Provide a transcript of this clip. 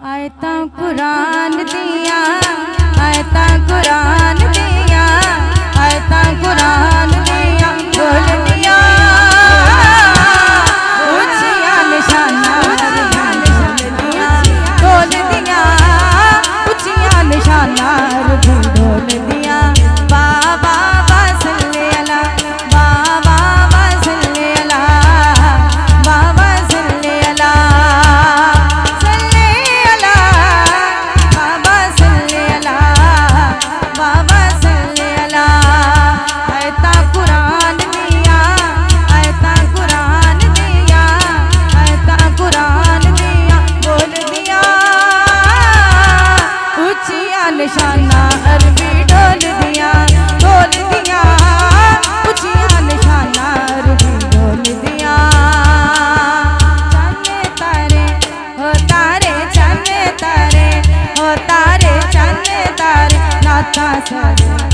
आयता कुरान दिया, आयता कुरान दिया, आयता कुरान दिया, बोल दिया ऊंचिया निशाना, बोल दिया ऊंचिया निशाना, बोल दिया बाबा वसल्ले अला, बाबा वसल्ले अला, बाबा वसल्ले अला, निशाना अरबी डोल दिया, डोल दिया ऊंचिया निशाना अरबी डोल दिया। चन्ने तारे हो तारे, चन्ने तारे हो तारे, चन्ने तारे नाता सर